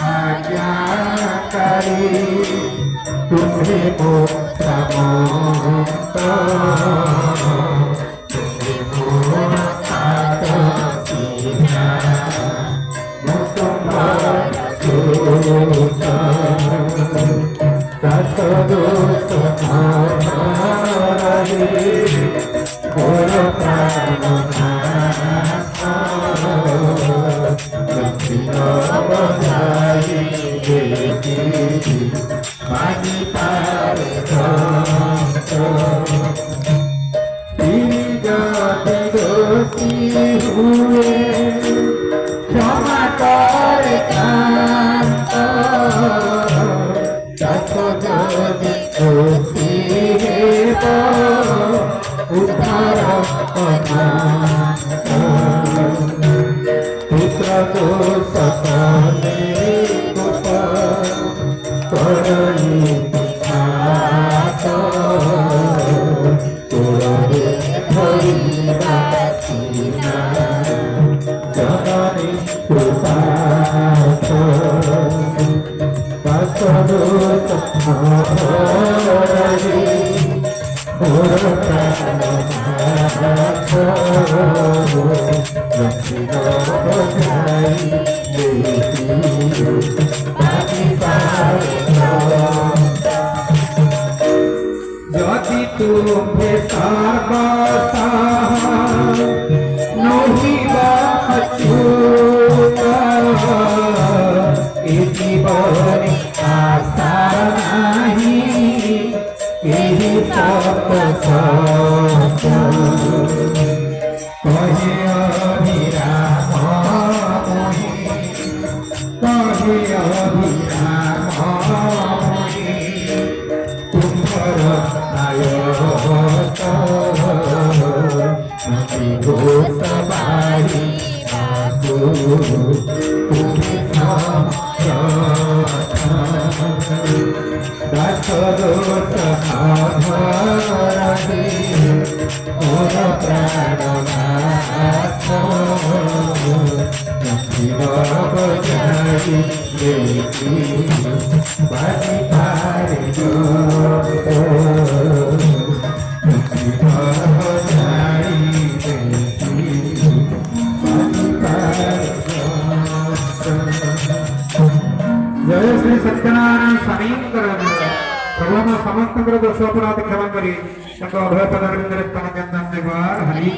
आज्ञाकारी तुम्हें मोक्ष मुक्त तुम्हें मोक्षात सीता मुकुंद दशदोष हरे गोर प्राणनाथ दक्षिण बजाई देवी मानी पार जाति दोषी हुए क्षमा कर कांत सतोदि दोषी हेब उद्धार अनाथ पुत्र दोष सने गोप करई पितात तोरे धरिबा सीना जननी सुपात दशदोष हरे गोर प्राणनाथ दक्षिण बजाई देवी मानी पार यदि तुम्हें सर्वसा नहिब अच्युत ए जीवन आशा नहीं यही सत सत्य कहे अभिराम मोहि कहे अभिराम मोहि तुम्हार आयत नदी घोष बारी तुम्हें दशदोष हरे गोर प्राणनाथ दक्षिण बजाई देवी मानी पार दक्षिण बजाई देवी मानी पार जय श्री सत्यनारायण स्वामी प्रभु समस्त दोष अपराध क्षमा करी अभय पदार्थ स्तन चंदन देवार हरि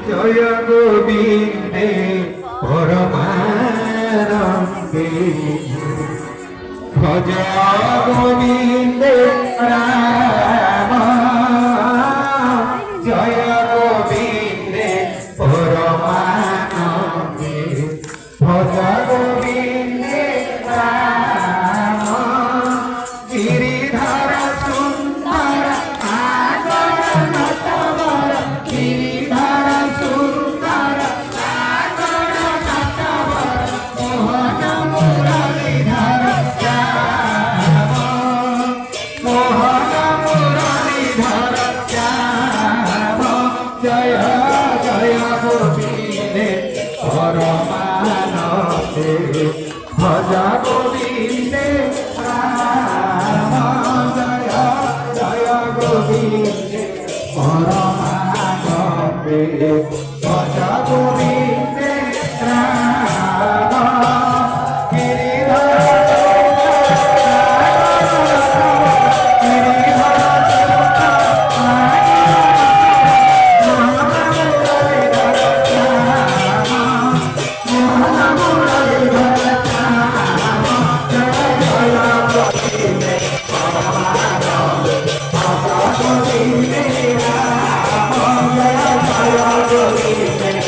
जय गोविंदे परमानंदे भज गोविंदे राम जय गोविंदे परमानंदे भज गोविंदे राम गिरिधर सुंदर आगर नटवर गिरिधर सुंदर आगर नटवर मोहन मुरलीधर श्याम मोहन मुरलीधर श्याम जय जय गोविंदे परमानंदे भज गोविंदे राम जय जय गोविंदे परमानंदे भज गोविंदे राम Govinda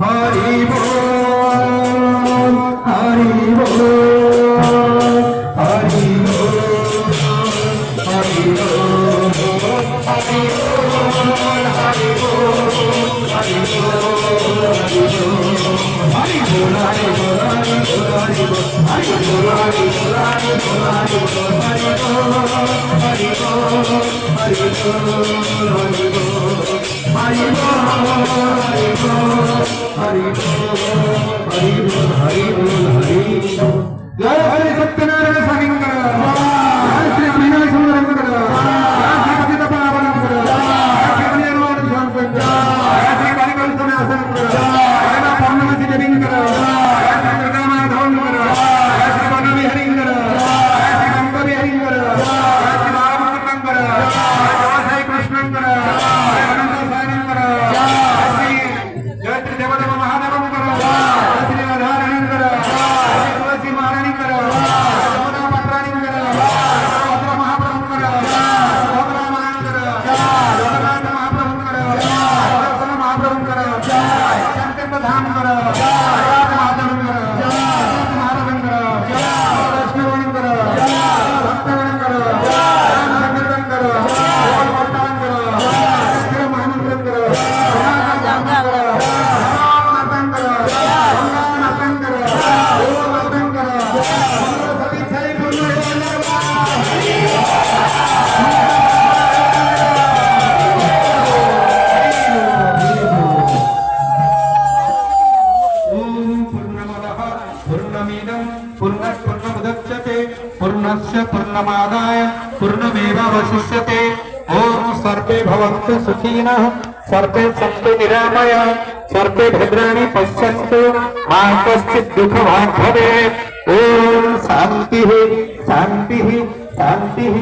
हरि बोल हरि बोल हरि बोल हरि जय हरि सत्यनारायण स्वामी जय श्री अभिनव सुंदर जय श्री पतित पावन जय श्री हनुमान स्वामी जय श्री कालिकल सन्यासन जय ना पूर्णमति जबिंकर जय श्री दुर्गा माधव जय श्री बनवी हरिंकर जय श्री गंगवी हरिंकर जय श्री रामचंद्र जय श्री कृष्णंकर जय अनंत सायंकर जय श्री देवदेव महादेव जय श्री राधारण्यकर जय तुलसी महारानीकर जमुना पत्रानीकर भद्र महाप्रभुकर भद्र महानकर जगन्नाथ महाप्रभुकर दर्शन महाप्रभुकर संकीर्तन धामकर राज महादेवकर महाराजंकर वैष्णवंकर भक्तवंकर संकीर्तनकर बोल वर्तमानकर श्री महामंत्रकर पूर्णस्य पूर्णमादाय पूर्णमेवावशिष्यते ओम सर्वे भवन्तु सुखिनः सर्वे सन्तु निरामयाः सर्वे भद्राणि पश्यन्तु मा कश्चित् दुःखभाग् भवेत् ओम शान्तिः शान्तिः शान्तिः।